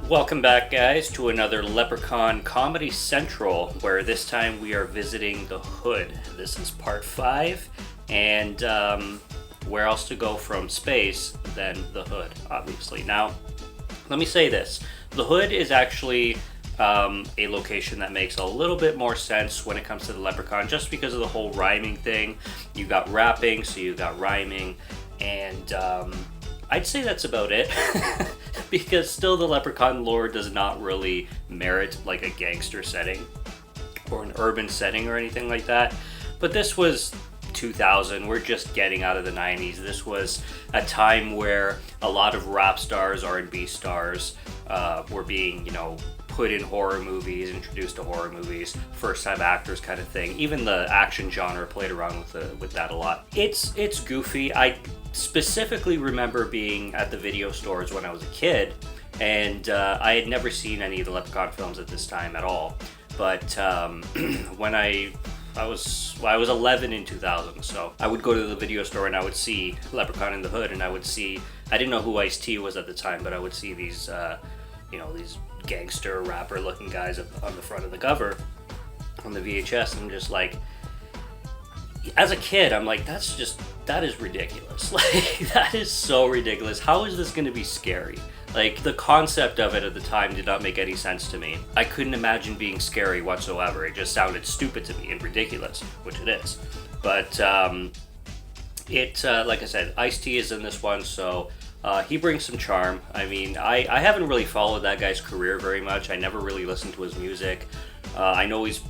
Welcome back, guys, to another Leprechaun Comedy Central, where this time we are visiting the Hood. This is part 5, and where else to go from space than the Hood, obviously. Now, let me say this. The Hood is actually a location that makes a little bit more sense when it comes to the Leprechaun, just because of the whole rhyming thing. You got rapping, so you got rhyming, and I'd say that's about it. Because still the Leprechaun lore does not really merit like a gangster setting or an urban setting or anything like that. But this was 2000, we're just getting out of the 90s. This was a time where a lot of rap stars, R&B stars were being, put in horror movies, introduced to horror movies, first time actors kind of thing. Even the action genre played around with that a lot. It's goofy. I specifically remember being at the video stores when I was a kid, and I had never seen any of the Leprechaun films at this time at all. But when I was 11 in 2000, so I would go to the video store and I would see Leprechaun in the Hood, and I didn't know who Ice-T was at the time, but I would see these these gangster rapper looking guys on the front of the cover on the VHS, and I'm just like, as a kid, I'm like, that is ridiculous. Like, that is so ridiculous. How is this going to be scary? Like, the concept of it at the time did not make any sense to me. I couldn't imagine being scary whatsoever. It just sounded stupid to me and ridiculous, which it is. But like I said, Ice-T is in this one, so he brings some charm. I mean, I haven't really followed that guy's career very much. I never really listened to his music. I know he's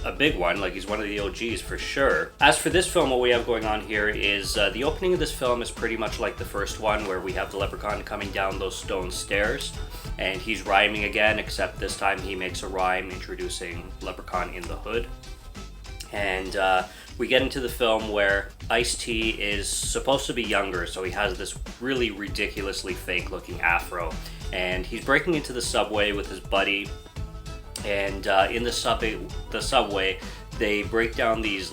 a big one, like he's one of the OGs for sure. As for this film, what we have going on here is the opening of this film is pretty much like the first one, where we have the Leprechaun coming down those stone stairs, and he's rhyming again, except this time he makes a rhyme introducing Leprechaun in the Hood. And we get into the film where Ice-T is supposed to be younger, so he has this really ridiculously fake looking afro, and he's breaking into the subway with his buddy. And in the subway, they break down these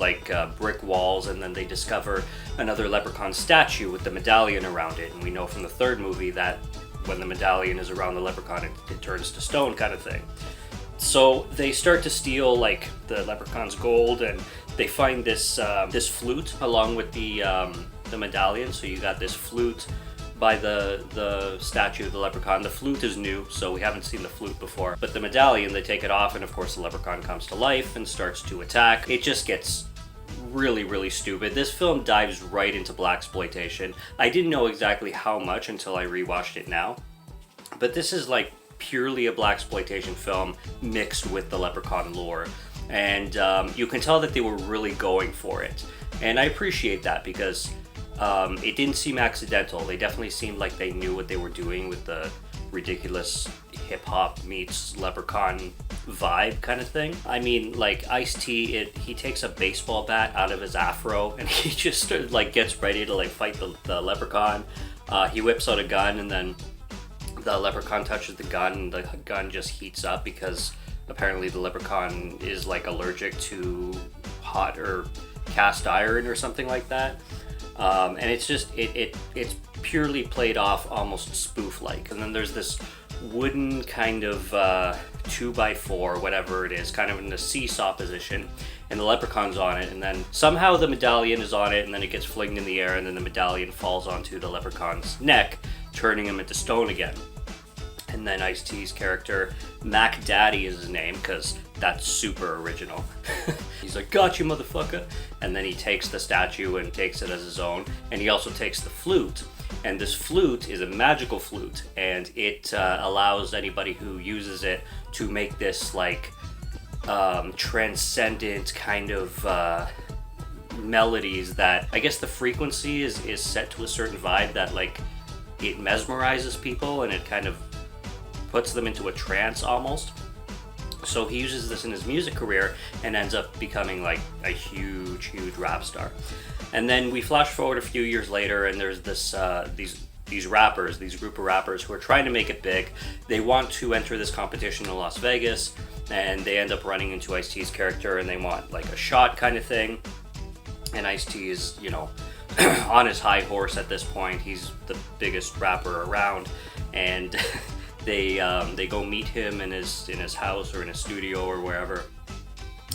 brick walls, and then they discover another Leprechaun statue with the medallion around it. And we know from the third movie that when the medallion is around the Leprechaun, it turns to stone, kind of thing. So they start to steal the Leprechaun's gold, and they find this flute along with the medallion. So you got this flute by the statue of the Leprechaun. The flute is new, so we haven't seen the flute before. But the medallion, they take it off, and of course the Leprechaun comes to life and starts to attack. It just gets really, really stupid. This film dives right into blaxploitation. I didn't know exactly how much until I rewatched it now. But this is purely a blaxploitation film mixed with the Leprechaun lore. And you can tell that they were really going for it. And I appreciate that, because it didn't seem accidental. They definitely seemed like they knew what they were doing with the ridiculous hip-hop meets Leprechaun vibe kind of thing. I mean, Ice-T, he takes a baseball bat out of his afro, and he just gets ready to fight the Leprechaun. He whips out a gun, and then the Leprechaun touches the gun, and the gun just heats up because apparently the Leprechaun is allergic to hot or cast iron or something like that. And it's just, it's purely played off almost spoof-like. And then there's this wooden kind of 2x4, whatever it is, kind of in the seesaw position, and the Leprechaun's on it, and then somehow the medallion is on it, and then it gets flinged in the air, and then the medallion falls onto the Leprechaun's neck, turning him into stone again. And then Ice-T's character, Mac Daddy is his name, because that's super original. He's like, "Got you, motherfucker!" And then he takes the statue and takes it as his own, and he also takes the flute. And this flute is a magical flute, and it allows anybody who uses it to make this transcendent kind of melodies that, I guess the frequency is set to a certain vibe that it mesmerizes people, and it kind of puts them into a trance almost. So he uses this in his music career and ends up becoming a huge rap star. And then we flash forward a few years later, and there's these rappers, these group of rappers who are trying to make it big. They want to enter this competition in Las Vegas, and they end up running into Ice-T's character, and they want a shot kind of thing. And Ice-T is, on his high horse at this point. He's the biggest rapper around, and They go meet him in his house or in his studio or wherever,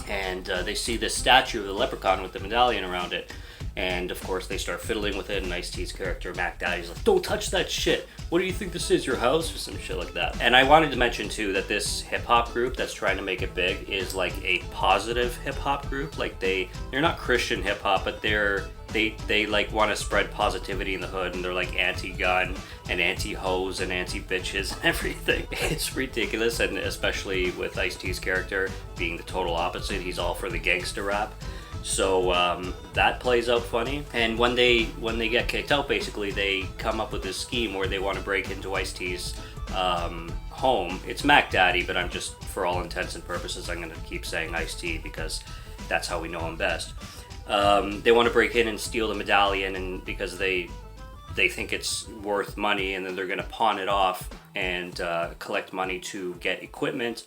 and they see this statue of the leprechaun with the medallion around it. And of course they start fiddling with it, and Ice-T's character Mac Daddy's like, "Don't touch that shit. What do you think this is, your house?" or some shit like that. And I wanted to mention too that this hip hop group that's trying to make it big is like a positive hip hop group. Like they're not Christian hip hop, but they like want to spread positivity in the hood, and they're like anti-gun and anti-hoes and anti-bitches and everything. It's ridiculous, and especially with Ice-T's character being the total opposite. He's all for the gangster rap. So that plays out funny. And when they get kicked out, basically they come up with this scheme where they want to break into Ice-T's home. It's Mac Daddy, but I'm just, for all intents and purposes, I'm going to keep saying Ice-T because that's how we know him best. They want to break in and steal the medallion, and because they think it's worth money, and then they're going to pawn it off and collect money to get equipment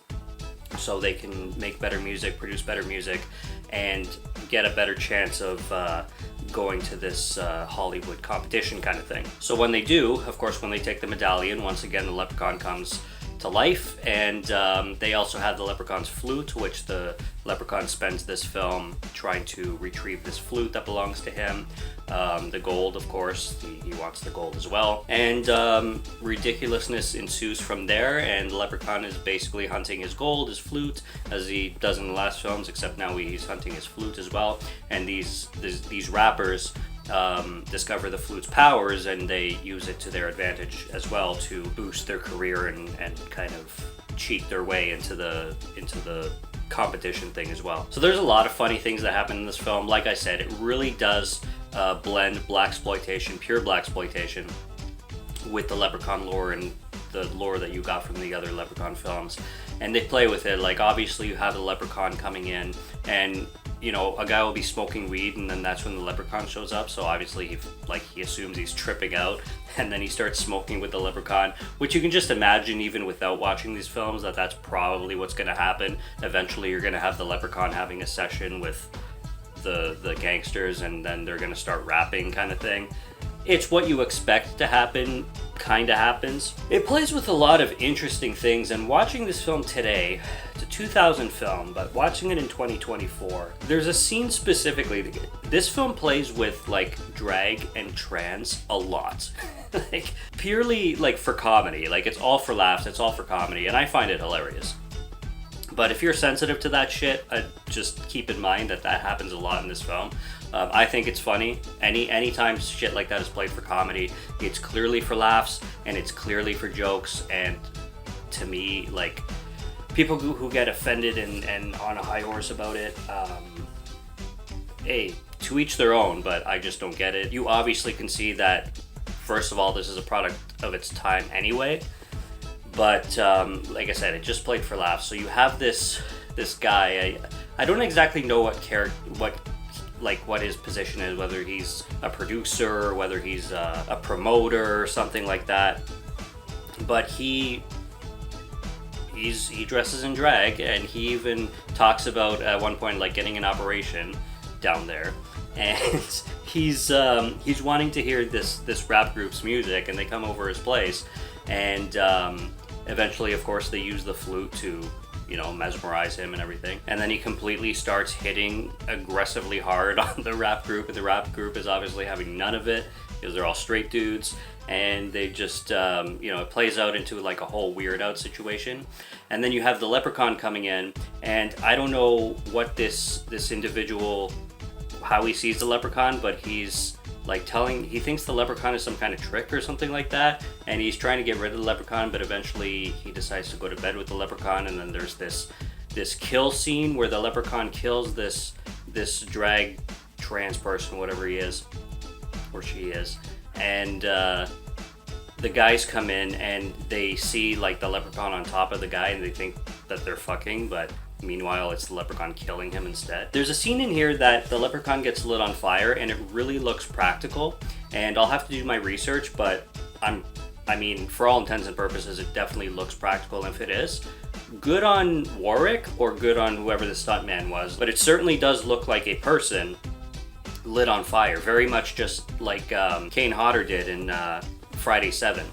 so they can make better music, produce better music, and get a better chance of going to this Hollywood competition kind of thing. So when they do, of course, when they take the medallion, once again the leprechaun comes to life, and they also have the leprechaun's flute, which the leprechaun spends this film trying to retrieve this flute that belongs to him. The gold, of course, he wants the gold as well. And ridiculousness ensues from there, and the leprechaun is basically hunting his gold, his flute, as he does in the last films, except now he's hunting his flute as well. And these rappers discover the flute's powers, and they use it to their advantage as well to boost their career and kind of cheat their way into the competition thing as well. So there's a lot of funny things that happen in this film. Like I said, it really does blend blaxploitation, pure blaxploitation, with the Leprechaun lore and the lore that you got from the other Leprechaun films. And they play with it. Like, obviously you have the Leprechaun coming in, and you know, a guy will be smoking weed, and then that's when the Leprechaun shows up. So obviously he assumes he's tripping out, and then he starts smoking with the Leprechaun, which you can just imagine even without watching these films that's probably what's going to happen. Eventually you're going to have the Leprechaun having a session with the gangsters, and then they're going to start rapping kind of thing. It's what you expect to happen, kind of happens. It plays with a lot of interesting things, and watching this film today, it's a 2000 film, but watching it in 2024, there's a scene specifically. This film plays with like drag and trans a lot. Like purely like for comedy. Like it's all for laughs, it's all for comedy, and I find it hilarious. But if you're sensitive to that shit, just keep in mind that happens a lot in this film. I think it's funny. Anytime shit like that is played for comedy, it's clearly for laughs, and it's clearly for jokes. And to me, like, people who get offended and on a high horse about it, hey, to each their own, but I just don't get it. You obviously can see that, first of all, this is a product of its time anyway. But like I said, it just played for laughs. So you have this guy. I don't exactly know what his position is, whether he's a producer or whether he's a promoter or something like that. But he dresses in drag, and he even talks about at one point like getting an operation down there, and he's wanting to hear this rap group's music, and they come over his place, and eventually, of course, they use the flute to, you know, mesmerize him and everything. And then he completely starts hitting aggressively hard on the rap group, and the rap group is obviously having none of it because they're all straight dudes, and they just, it plays out into like a whole weird out situation. And then you have the Leprechaun coming in, and I don't know what this individual, how he sees the Leprechaun, but he's like he thinks the Leprechaun is some kind of trick or something like that, and he's trying to get rid of the Leprechaun, but eventually he decides to go to bed with the Leprechaun. And then there's this kill scene where the Leprechaun kills this drag trans person, whatever he is or she is, and the guys come in and they see like the Leprechaun on top of the guy, and they think that they're fucking, but meanwhile, it's the Leprechaun killing him instead. There's a scene in here that the Leprechaun gets lit on fire, and it really looks practical. And I'll have to do my research, but for all intents and purposes, it definitely looks practical. And if it is, good on Warwick or good on whoever the stuntman was. But it certainly does look like a person lit on fire. Very much just like Kane Hodder did in Friday 7.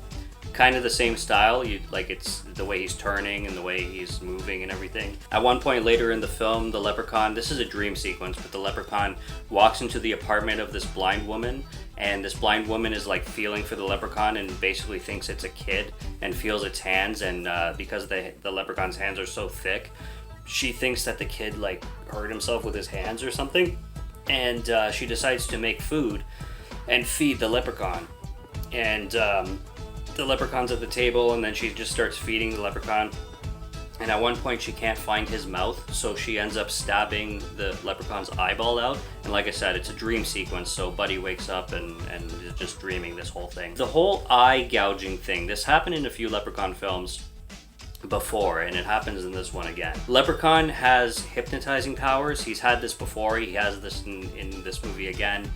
kind of the same style. It's the way he's turning and the way he's moving and everything. At one point later in the film, the Leprechaun, this is a dream sequence, but the Leprechaun walks into the apartment of this blind woman, and this blind woman is like feeling for the Leprechaun and basically thinks it's a kid and feels its hands, and because the Leprechaun's hands are so thick, she thinks that the kid like hurt himself with his hands or something, and she decides to make food and feed the Leprechaun. And the Leprechaun's at the table, and then she just starts feeding the Leprechaun. And at one point she can't find his mouth, so she ends up stabbing the Leprechaun's eyeball out. And like I said, it's a dream sequence, so Buddy wakes up and is just dreaming this whole thing. The whole eye gouging thing, this happened in a few Leprechaun films before, and it happens in this one again. Leprechaun has hypnotizing powers. He's had this before, he has this in this movie again.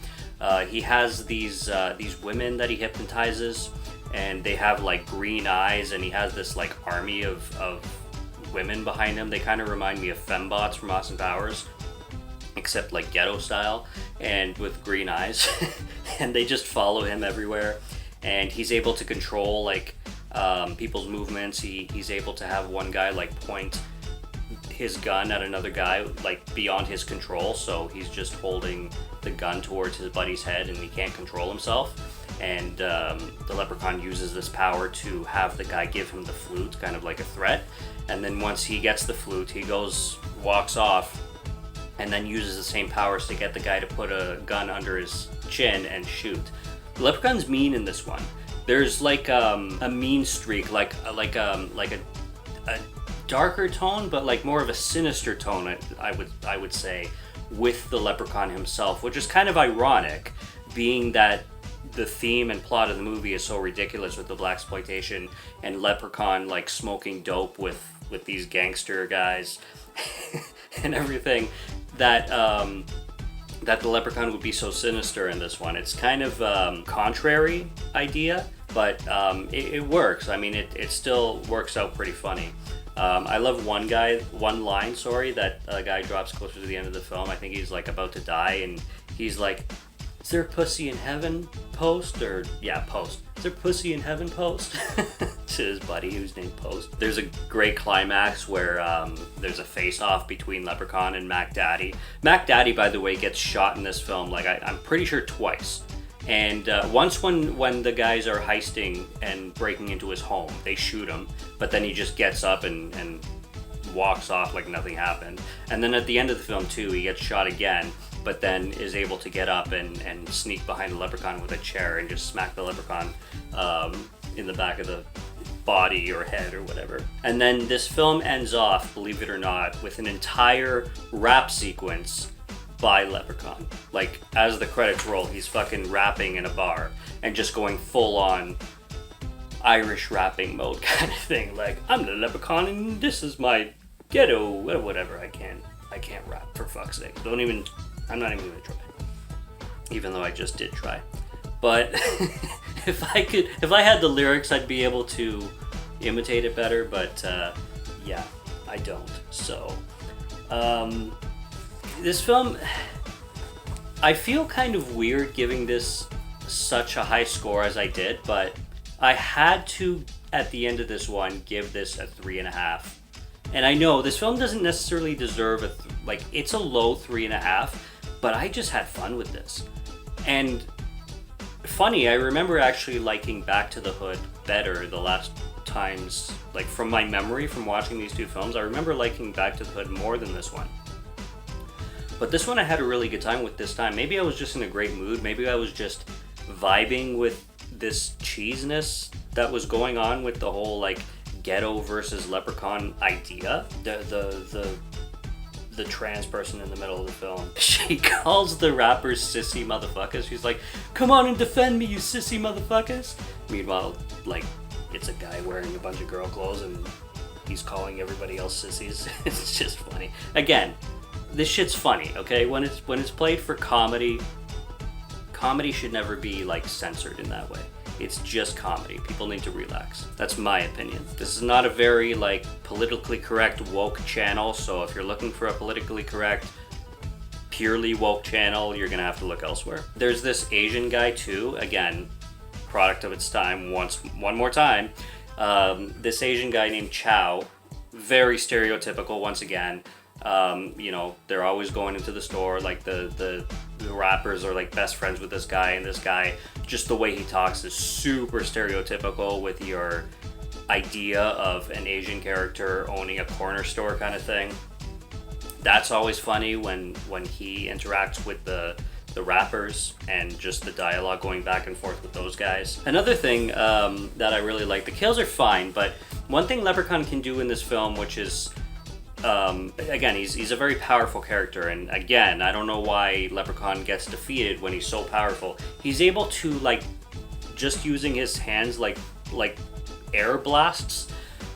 He has these women that he hypnotizes, and they have like green eyes, and he has this like army of women behind him. They kind of remind me of fembots from Austin Powers, except like ghetto style and with green eyes. And they just follow him everywhere, and he's able to control like people's movements. He's able to have one guy like point his gun at another guy like beyond his control, so he's just holding the gun towards his buddy's head and he can't control himself. And the Leprechaun uses this power to have the guy give him the flute, kind of like a threat. And then once he gets the flute, he walks off, and then uses the same powers to get the guy to put a gun under his chin and shoot. The Leprechaun's mean in this one. There's like a mean streak, like a darker tone, but like more of a sinister tone, I would say, with the Leprechaun himself, which is kind of ironic, being that the theme and plot of the movie is so ridiculous with the blaxploitation and Leprechaun like smoking dope with these gangster guys and everything, that the Leprechaun would be so sinister in this one. It's kind of contrary idea, but it works. I mean, it still works out pretty funny. I love one line, that a guy drops closer to the end of the film. I think he's like about to die, and he's like, "Is there pussy in heaven, Post?" Or, yeah, Post. "Is there pussy in heaven, Post?" To his buddy who's named Post. There's a great climax where there's a face-off between Leprechaun and Mac Daddy. Mac Daddy, by the way, gets shot in this film, like I'm pretty sure twice. And once when the guys are heisting and breaking into his home, they shoot him, but then he just gets up and walks off like nothing happened. And then at the end of the film too, he gets shot again, but then is able to get up and sneak behind the Leprechaun with a chair and just smack the Leprechaun in the back of the body or head or whatever. And then this film ends off, believe it or not, with an entire rap sequence by Leprechaun. Like, as the credits roll, he's fucking rapping in a bar and just going full on Irish rapping mode kind of thing. Like, "I'm the Leprechaun and this is my ghetto," whatever. I can't rap, for fuck's sake. I'm not even gonna try. Even though I just did try. But if I had the lyrics, I'd be able to imitate it better, but yeah, I don't. So this film, I feel kind of weird giving this such a high score as I did, but I had to, at the end of this one, give this a 3.5. And I know this film doesn't necessarily deserve it's a low 3.5, but I just had fun with this. And funny, I remember actually liking Back to the Hood better the last times, like from my memory from watching these two films, I remember liking Back to the Hood more than this one. But this one I had a really good time with this time. Maybe I was just in a great mood. Maybe I was just vibing with this cheesiness that was going on with the whole like ghetto versus Leprechaun idea. The trans person in the middle of the film, she calls the rappers sissy motherfuckers. She's like, "Come on and defend me, you sissy motherfuckers." Meanwhile, like, it's a guy wearing a bunch of girl clothes and he's calling everybody else sissies. It's just funny. Again, this shit's funny, okay? When it's played for comedy should never be like censored in that way. It's just comedy. People need to relax. That's my opinion. This is not a very like politically correct woke channel, so if you're looking for a politically correct, purely woke channel, you're gonna have to look elsewhere. There's this Asian guy too, again, product of its time one more time. This Asian guy named Chow, very stereotypical once again. You know, they're always going into the store, like the rappers are like best friends with this guy, and this guy, just the way he talks is super stereotypical with your idea of an Asian character owning a corner store kind of thing. That's always funny when he interacts with the rappers and just the dialogue going back and forth with those guys. Another thing that I really like, the kills are fine, but one thing Leprechaun can do in this film, which is again, he's a very powerful character, and again, I don't know why Leprechaun gets defeated when he's so powerful. He's able to, like, just using his hands like air blasts,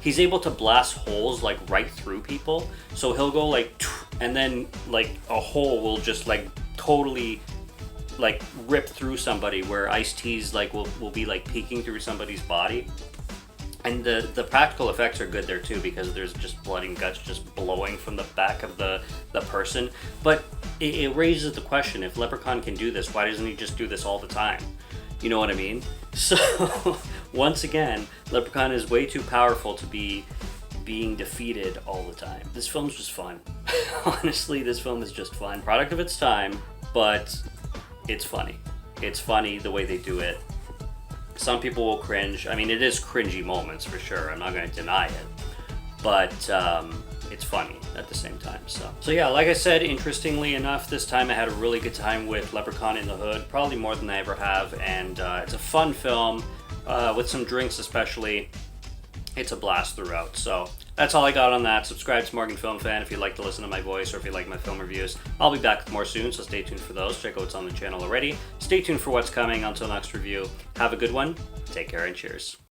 he's able to blast holes like right through people. So he'll go like, and then like a hole will just like totally like rip through somebody, where iced teas like will be like peeking through somebody's body. And the practical effects are good there too, because there's just blood and guts just blowing from the back of the person. But it raises the question, if Leprechaun can do this, why doesn't he just do this all the time? You know what I mean? So once again, Leprechaun is way too powerful to be being defeated all the time. This film's just fun. Honestly, this film is just fun. Product of its time, but it's funny. It's funny the way they do it. Some people will cringe. I mean, it is cringy moments for sure. I'm not going to deny it. But it's funny at the same time. So yeah, like I said, interestingly enough, this time I had a really good time with Leprechaun in the Hood. Probably more than I ever have. And it's a fun film with some drinks especially. It's a blast throughout. So that's all I got on that. Subscribe to Morgan Film Fan if you'd like to listen to my voice, or if you like my film reviews. I'll be back with more soon, so stay tuned for those. Check out what's on the channel already. Stay tuned for what's coming. Until next review, have a good one. Take care and cheers.